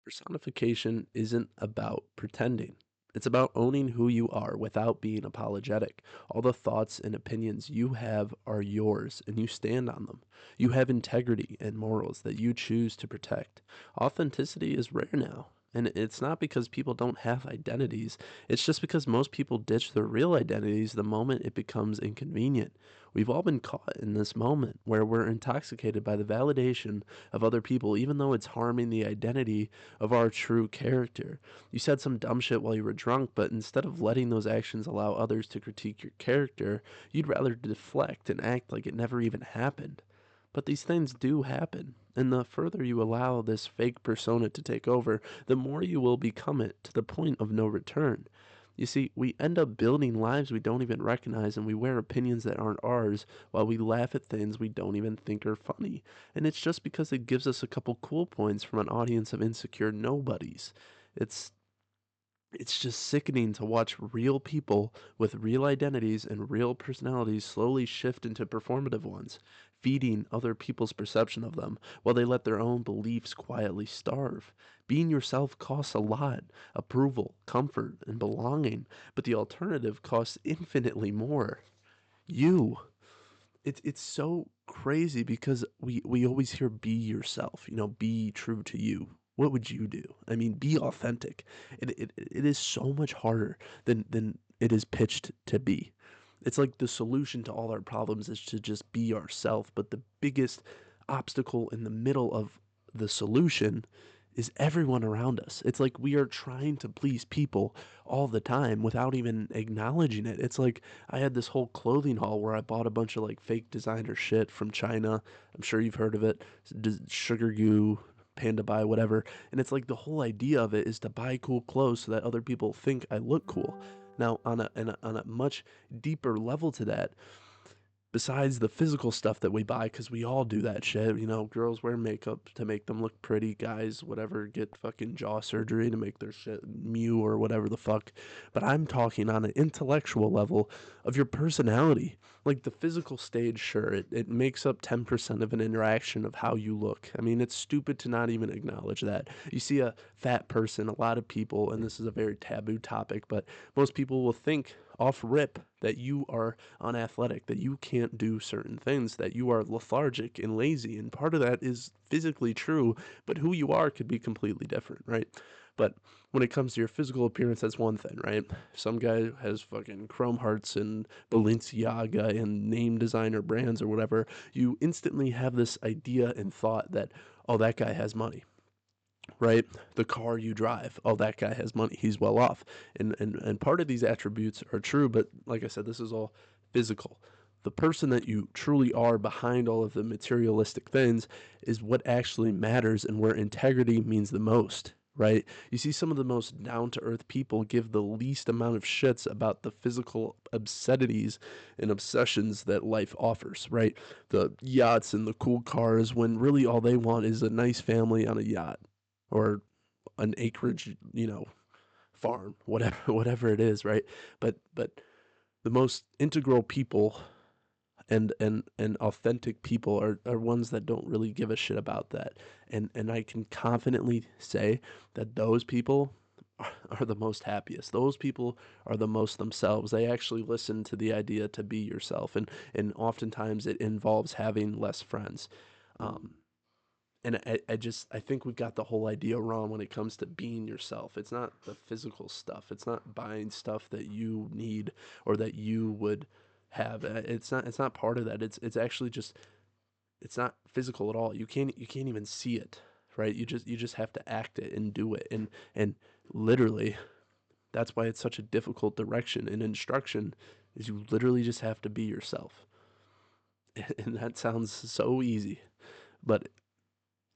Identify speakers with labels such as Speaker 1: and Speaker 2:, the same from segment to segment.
Speaker 1: Personification isn't about pretending. It's about owning who you are without being apologetic. All the thoughts and opinions you have are yours and you stand on them. You have integrity and morals that you choose to protect. Authenticity is rare now. And it's not because people don't have identities. It's just because most people ditch their real identities the moment it becomes inconvenient. We've all been caught in this moment where we're intoxicated by the validation of other people, even though it's harming the identity of our true character. You said some dumb shit while you were drunk, but instead of letting those actions allow others to critique your character, you'd rather deflect and act like it never even happened. But these things do happen, and the further you allow this fake persona to take over, the more you will become it to the point of no return. You see, we end up building lives we don't even recognize, and we wear opinions that aren't ours while we laugh at things we don't even think are funny. And it's just because it gives us a couple cool points from an audience of insecure nobodies. It's it's just sickening to watch real people with real identities and real personalities slowly shift into performative ones, feeding other people's perception of them while they let their own beliefs quietly starve. Being yourself costs a lot: approval, comfort, and belonging, but the alternative costs infinitely more. You. It's so crazy because we always hear be yourself, be true to you. What would you do? I mean, be authentic. It is so much harder than it is pitched to be. It's like the solution to all our problems is to just be ourself, but the biggest obstacle in the middle of the solution is everyone around us. It's like we are trying to please people all the time without even acknowledging it. It's like I had this whole clothing haul where I bought a bunch of like fake designer shit from China. I'm sure you've heard of it. Sugar Goo, Panda Buy, whatever. And it's like the whole idea of it is to buy cool clothes so that other people think I look cool. Now, on a much deeper level to that, besides the physical stuff that we buy, because we all do that shit. Girls wear makeup to make them look pretty. Guys, whatever, get fucking jaw surgery to make their shit mew or whatever the fuck. But I'm talking on an intellectual level of your personality. Like the physical stage, sure, it makes up 10% of an interaction of how you look. I mean, it's stupid to not even acknowledge that. You see a fat person, a lot of people, and this is a very taboo topic, but most people will think off rip that you are unathletic, that you can't do certain things, that you are lethargic and lazy. And part of that is physically true, but who you are could be completely different, right? But when it comes to your physical appearance, that's one thing, right? Some guy has fucking Chrome Hearts and Balenciaga and name designer brands or whatever. You instantly have this idea and thought that, oh, that guy has money, right? The car you drive, oh, that guy has money, he's well off. And part of these attributes are true, but like I said, this is all physical. The person that you truly are behind all of the materialistic things is what actually matters and where integrity means the most, right? You see some of the most down to earth people give the least amount of shits about the physical obscenities and obsessions that life offers, right? The yachts and the cool cars, when really all they want is a nice family on a yacht or an acreage, farm, whatever whatever it is, right? But the most integral people and authentic people are ones that don't really give a shit about that. And I can confidently say that those people are the most happiest. Those people are the most themselves. They actually listen to the idea to be yourself, and oftentimes it involves having less friends. Um, and I think we got the whole idea wrong when it comes to being yourself. It's not the physical stuff. It's not buying stuff that you need or that you would have. It's not part of that. It's actually just it's not physical at all. You can't even see it, right? You just have to act it and do it. And literally that's why it's such a difficult direction and instruction is you literally just have to be yourself. And that sounds so easy, but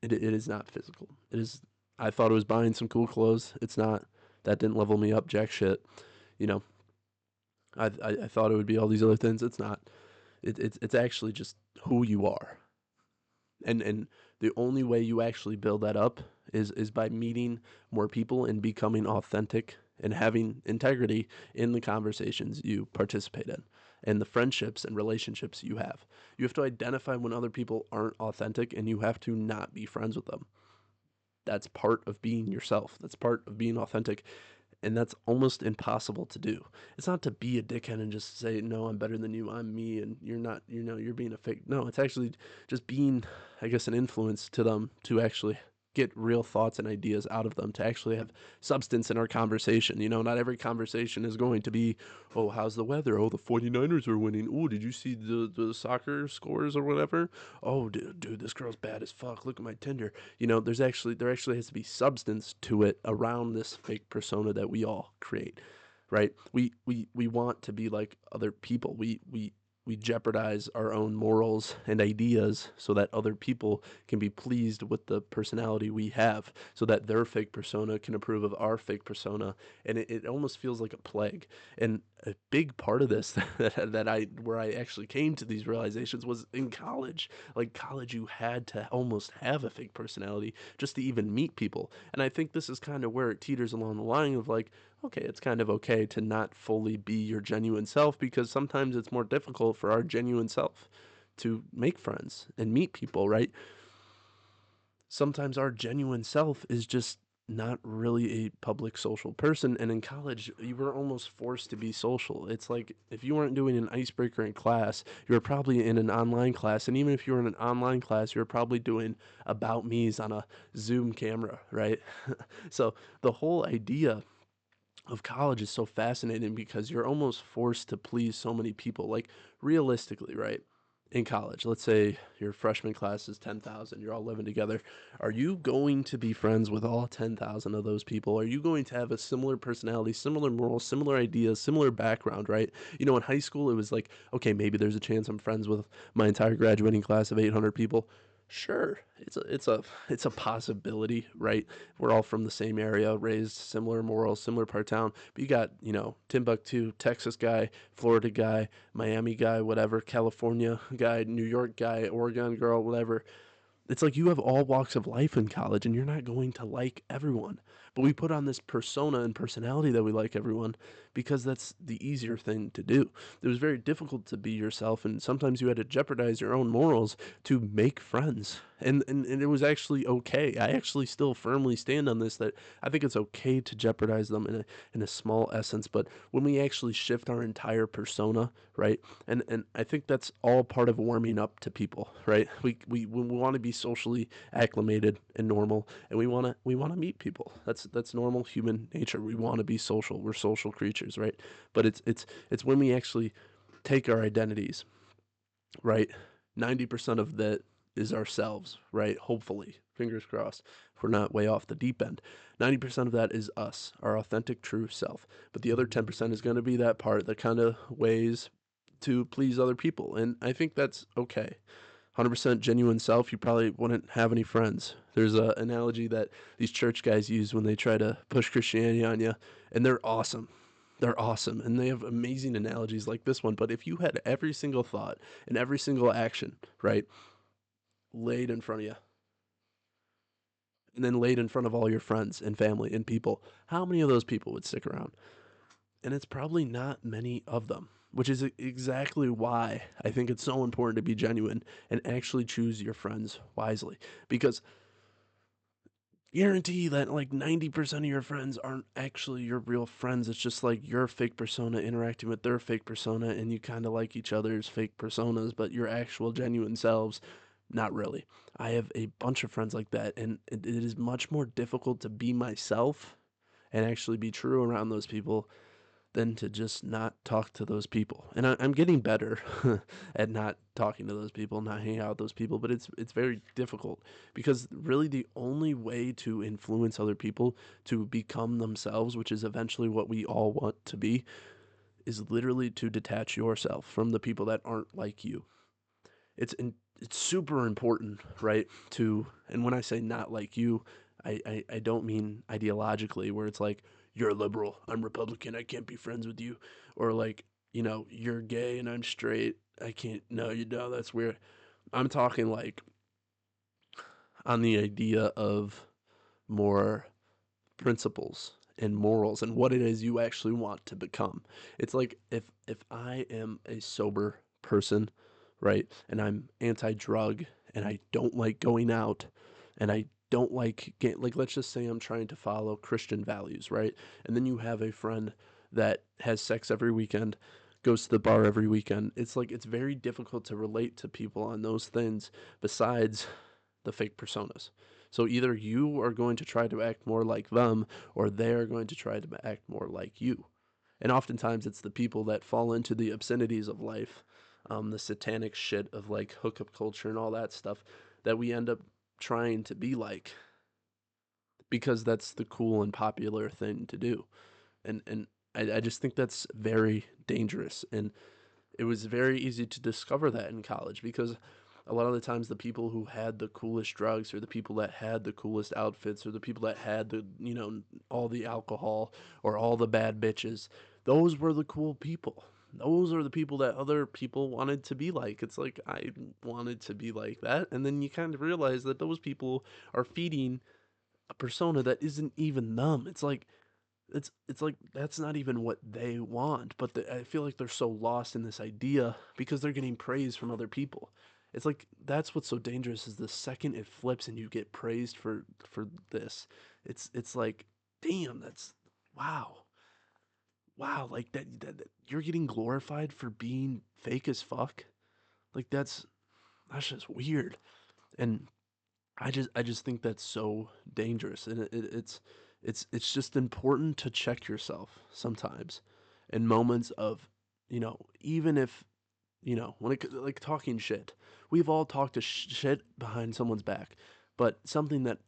Speaker 1: it is not physical. It is. I thought it was buying some cool clothes. It's not. That didn't level me up jack shit. You know, I thought it would be all these other things. It's not. It's actually just who you are. And the only way you actually build that up is by meeting more people and becoming authentic and having integrity in the conversations you participate in and the friendships and relationships you have. You have to identify when other people aren't authentic and you have to not be friends with them. That's part of being yourself. That's part of being authentic, and that's almost impossible to do. It's not to be a dickhead and just say, "No, I'm better than you. I'm me," and you're not. You're being a fake. No, it's actually just being, I guess, an influence to them to actually get real thoughts and ideas out of them to actually have substance in our conversation. Not every conversation is going to be, "Oh, how's the weather? Oh, the 49ers are winning. Oh, did you see the soccer scores or whatever? Oh, dude, this girl's bad as fuck. Look at my Tinder." There actually has to be substance to it around this fake persona that we all create, right? We want to be like other people. We jeopardize our own morals and ideas so that other people can be pleased with the personality we have, so that their fake persona can approve of our fake persona. And it almost feels like a plague. And a big part of this that I where I actually came to these realizations was in college. Like college, you had to almost have a fake personality just to even meet people. And I think this is kind of where it teeters along the line of like, okay, it's kind of okay to not fully be your genuine self, because sometimes it's more difficult for our genuine self to make friends and meet people, right? Sometimes our genuine self is just not really a public social person, and in college you were almost forced to be social. It's like if you weren't doing an icebreaker in class, you were probably in an online class, and even if you were in an online class, you were probably doing about me's on a Zoom camera, right? So the whole idea of college is so fascinating because you're almost forced to please so many people. Like realistically, right? In college, let's say your freshman class is 10,000, you're all living together. Are you going to be friends with all 10,000 of those people? Are you going to have a similar personality, similar morals, similar ideas, similar background, right? In high school, it was like, okay, maybe there's a chance I'm friends with my entire graduating class of 800 people. Sure, it's a possibility, right? We're all from the same area, raised similar morals, similar part of town. But you got, Timbuktu, Texas guy, Florida guy, Miami guy, whatever, California guy, New York guy, Oregon girl, whatever. It's like you have all walks of life in college and you're not going to like everyone. But we put on this persona and personality that we like everyone because that's the easier thing to do. It was very difficult to be yourself, and sometimes you had to jeopardize your own morals to make friends. And it was actually okay. I actually still firmly stand on this, that I think it's okay to jeopardize them in a small essence. But when we actually shift our entire persona, right? And I think that's all part of warming up to people, right? We want to be socially acclimated and normal, and we want to meet people. That's normal human nature. We want to be social. We're social creatures, right? But it's when we actually take our identities, right? 90% of that is ourselves, right? Hopefully, fingers crossed, if we're not way off the deep end. 90% of that is us, our authentic, true self. But the other 10% is going to be that part that kind of weighs to please other people. And I think that's okay. 100% genuine self, you probably wouldn't have any friends. There's an analogy that these church guys use when they try to push Christianity on you, and they're awesome. They're awesome, and they have amazing analogies like this one. But if you had every single thought and every single action, right, laid in front of you, and then laid in front of all your friends and family and people, how many of those people would stick around? And it's probably not many of them, which is exactly why I think it's so important to be genuine and actually choose your friends wisely. Because guarantee that like 90% of your friends aren't actually your real friends. It's just like your fake persona interacting with their fake persona, and you kind of like each other's fake personas, but your actual genuine selves, not really. I have a bunch of friends like that, and it is much more difficult to be myself and actually be true around those people than to just not talk to those people. And I'm getting better at not talking to those people, not hanging out with those people. But it's very difficult, because really the only way to influence other people to become themselves, which is eventually what we all want to be, is literally to detach yourself from the people that aren't like you. It's super important, right? And when I say not like you, I don't mean ideologically, where it's like, you're a liberal, I'm Republican, I can't be friends with you, or like, you're gay and I'm straight, I can't. No, that's weird. I'm talking like on the idea of more principles and morals and what it is you actually want to become. It's like if I am a sober person, right, and I'm anti-drug and I don't like going out and I don't like like let's just say I'm trying to follow Christian values, right? And then you have a friend that has sex every weekend, goes to the bar every weekend. It's like it's very difficult to relate to people on those things besides the fake personas. So either you are going to try to act more like them or they're going to try to act more like you. And oftentimes it's the people that fall into the obscenities of life, the satanic shit of like hookup culture and all that stuff that we end up trying to be like because that's the cool and popular thing to do. And I just think that's very dangerous. And it was very easy to discover that in college because a lot of the times the people who had the coolest drugs or the people that had the coolest outfits or the people that had the all the alcohol or all the bad bitches, those were the cool people. Those are the people that other people wanted to be like. It's like I wanted to be like that, and then you kind of realize that those people are feeding a persona that isn't even them. It's like that's not even what they want, but I feel like they're so lost in this idea because they're getting praise from other people. It's like that's what's so dangerous is the second it flips and you get praised for this. It's like damn, that's wow. Wow, like that you're getting glorified for being fake as fuck. Like that's just weird. And I just think that's so dangerous, and it's just important to check yourself sometimes in moments of even if when it like talking shit. We've all talked to shit behind someone's back, but something that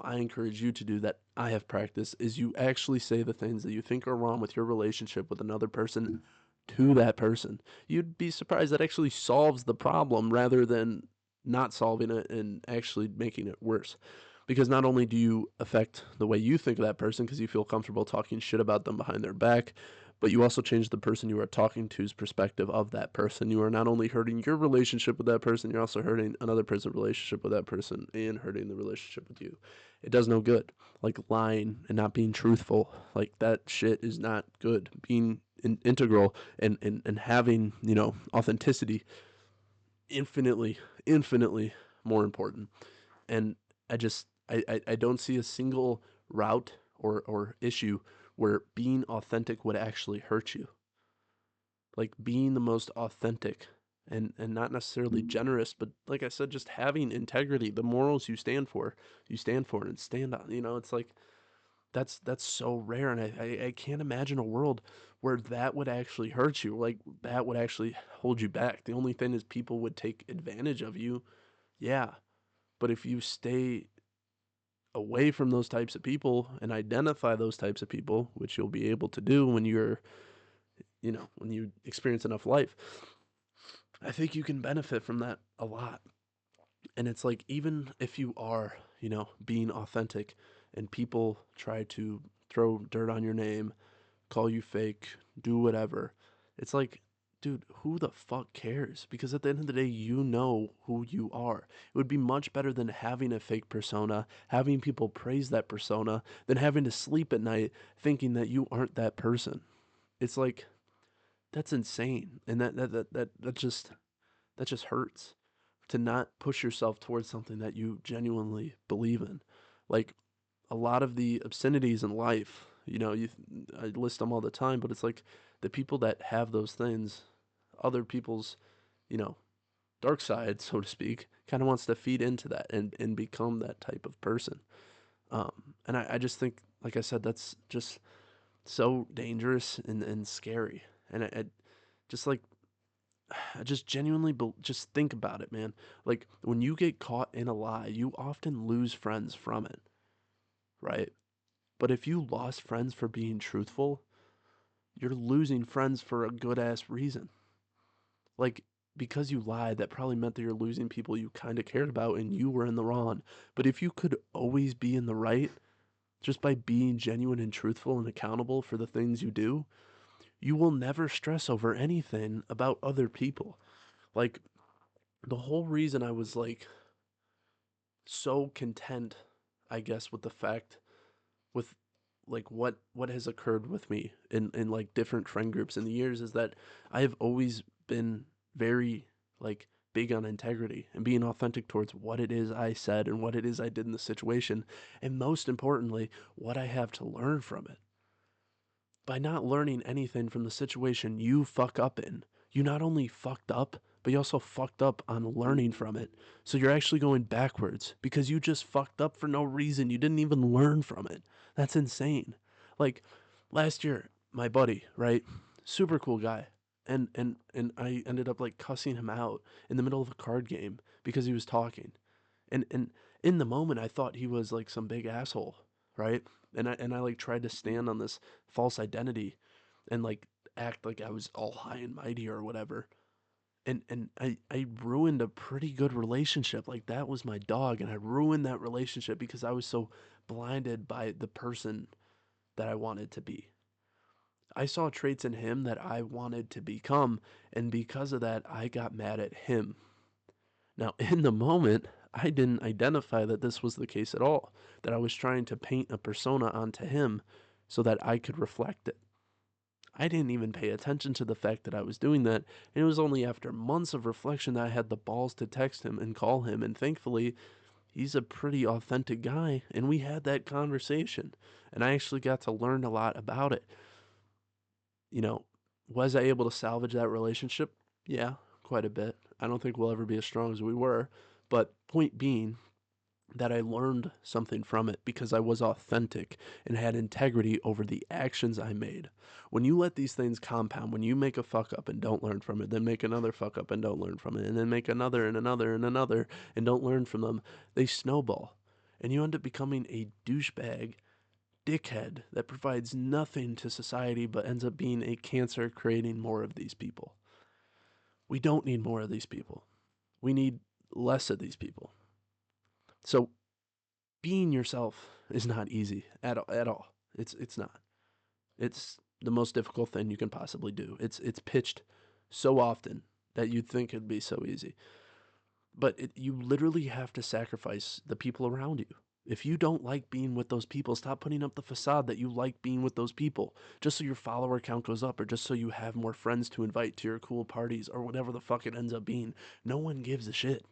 Speaker 1: I encourage you to do that I have practiced is you actually say the things that you think are wrong with your relationship with another person to that person. You'd be surprised that actually solves the problem rather than not solving it and actually making it worse. Because not only do you affect the way you think of that person because you feel comfortable talking shit about them behind their back, but you also change the person you are talking to's perspective of that person. You are not only hurting your relationship with that person, you're also hurting another person's relationship with that person and hurting the relationship with you. It does no good. Like lying and not being truthful, like that shit is not good. Being integral and having, authenticity, infinitely, infinitely more important. And I don't see a single route or issue where being authentic would actually hurt you. Like being the most authentic and not necessarily generous, but like I said, just having integrity, the morals you stand for and stand on. It's like that's so rare, and I can't imagine a world where that would actually hurt you, like that would actually hold you back. The only thing is people would take advantage of you, yeah. But if you stay away from those types of people and identify those types of people, which you'll be able to do when when you experience enough life, I think you can benefit from that a lot. And it's like, even if you are, being authentic and people try to throw dirt on your name, call you fake, do whatever, it's like, dude, who the fuck cares? Because at the end of the day, you know who you are. It would be much better than having a fake persona, having people praise that persona, than having to sleep at night thinking that you aren't that person. It's like, that's insane. And that just hurts to not push yourself towards something that you genuinely believe in. Like a lot of the obscenities in life, I list them all the time, but it's like the people that have those things, other people's, you know, dark side, so to speak, kind of wants to feed into that and become that type of person. And I just think, like I said, that's just so dangerous and scary. And I just like I just genuinely just think about it, man. Like when you get caught in a lie, you often lose friends from it, right? But if you lost friends for being truthful, you're losing friends for a good ass reason. Like because you lied, that probably meant that you're losing people you kind of cared about and you were in the wrong. But if you could always be in the right just by being genuine and truthful and accountable for the things you do, you will never stress over anything about other people. Like the whole reason I was like so content, I guess, with the fact with like what has occurred with me in like different friend groups in the years is that I have always been very like big on integrity and being authentic towards what it is I said and what it is I did in the situation, and most importantly, what I have to learn from it. By not learning anything from the situation you fuck up in, you not only fucked up, but you also fucked up on learning from it. So you're actually going backwards because you just fucked up for no reason. You didn't even learn from it. That's insane. Like last year, my buddy, right? Super cool guy. And I ended up like cussing him out in the middle of a card game because he was talking. And in the moment I thought he was like some big asshole, right? And I like tried to stand on this false identity and like act like I was all high and mighty or whatever. And I ruined a pretty good relationship. Like that was my dog, and I ruined that relationship because I was so blinded by the person that I wanted to be. I saw traits in him that I wanted to become, and because of that I got mad at him. Now, in the moment, I didn't identify that this was the case at all, that I was trying to paint a persona onto him so that I could reflect it. I didn't even pay attention to the fact that I was doing that, and it was only after months of reflection that I had the balls to text him and call him, and thankfully, he's a pretty authentic guy, and we had that conversation, and I actually got to learn a lot about it. You know, was I able to salvage that relationship? Yeah, quite a bit. I don't think we'll ever be as strong as we were, but point being, that I learned something from it because I was authentic and had integrity over the actions I made. When you let these things compound, when you make a fuck up and don't learn from it, then make another fuck up and don't learn from it, and then make another and another and another and don't learn from them, they snowball. And you end up becoming a douchebag dickhead that provides nothing to society but ends up being a cancer creating more of these people. We don't need more of these people. We need less of these people. So being yourself is not easy at all. It's not. It's the most difficult thing you can possibly do. It's pitched so often that you'd think it'd be so easy. But you literally have to sacrifice the people around you. If you don't like being with those people, stop putting up the facade that you like being with those people just so your follower count goes up or just so you have more friends to invite to your cool parties or whatever the fuck it ends up being. No one gives a shit.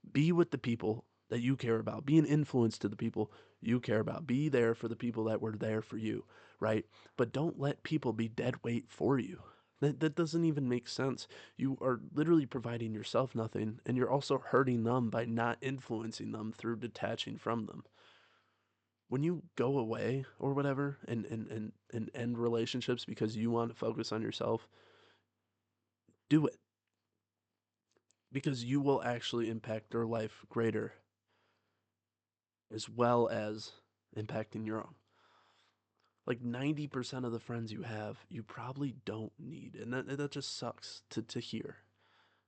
Speaker 1: Be with the people that you care about. Be an influence to the people you care about. Be there for the people that were there for you, right? But don't let people be dead weight for you. That doesn't even make sense. You are literally providing yourself nothing, and you're also hurting them by not influencing them through detaching from them. When you go away or whatever and end relationships because you want to focus on yourself, do it because you will actually impact their life greater as well as impacting your own. Like 90% of the friends you have, you probably don't need. And that just sucks to hear.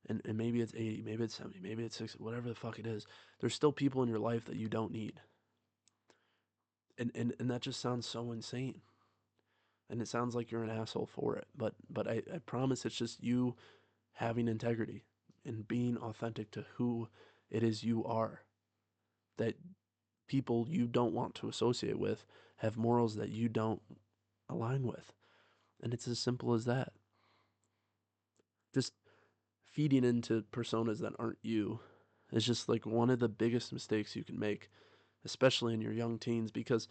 Speaker 1: And maybe it's 80, maybe it's 70, maybe it's 60, whatever the fuck it is. There's still people in your life that you don't need. And that just sounds so insane. And it sounds like you're an asshole for it. But I promise it's just you having integrity and being authentic to who it is you are. That people you don't want to associate with have morals that you don't align with. And it's as simple as that. Just feeding into personas that aren't you is just like one of the biggest mistakes you can make, especially in your young teens, because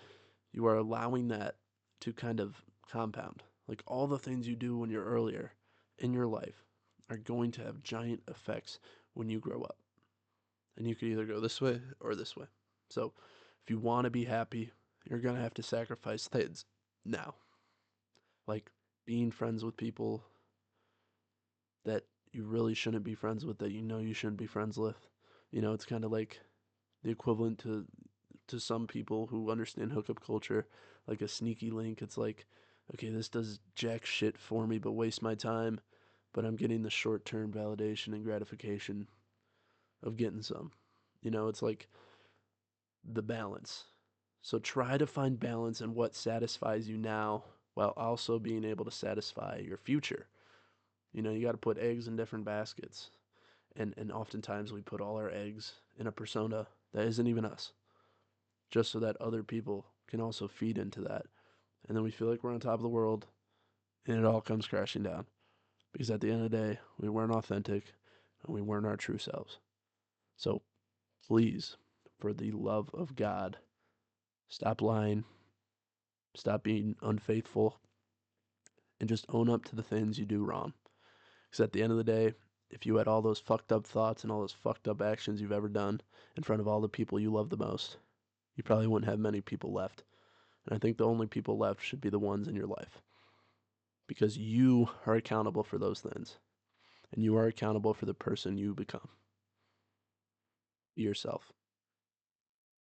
Speaker 1: you are allowing that to kind of compound. Like all the things you do when you're earlier in your life are going to have giant effects when you grow up. And you could either go this way or this way. So if you want to be happy, you're going to have to sacrifice things now. Like being friends with people that you really shouldn't be friends with, that you know you shouldn't be friends with. You know, it's kind of like the equivalent to some people who understand hookup culture, like a sneaky link. It's like, okay, this does jack shit for me, but waste my time, but I'm getting the short-term validation and gratification of getting some. You know, it's like the balance. So try to find balance in what satisfies you now while also being able to satisfy your future. You know, you got to put eggs in different baskets. And oftentimes we put all our eggs in a persona that isn't even us, just so that other people can also feed into that. And then we feel like we're on top of the world, and it all comes crashing down. Because at the end of the day, we weren't authentic, and we weren't our true selves. So please, for the love of God, stop lying, stop being unfaithful, and just own up to the things you do wrong. Because at the end of the day, if you had all those fucked up thoughts and all those fucked up actions you've ever done in front of all the people you love the most, you probably wouldn't have many people left. And I think the only people left should be the ones in your life. Because you are accountable for those things. And you are accountable for the person you become. Be yourself.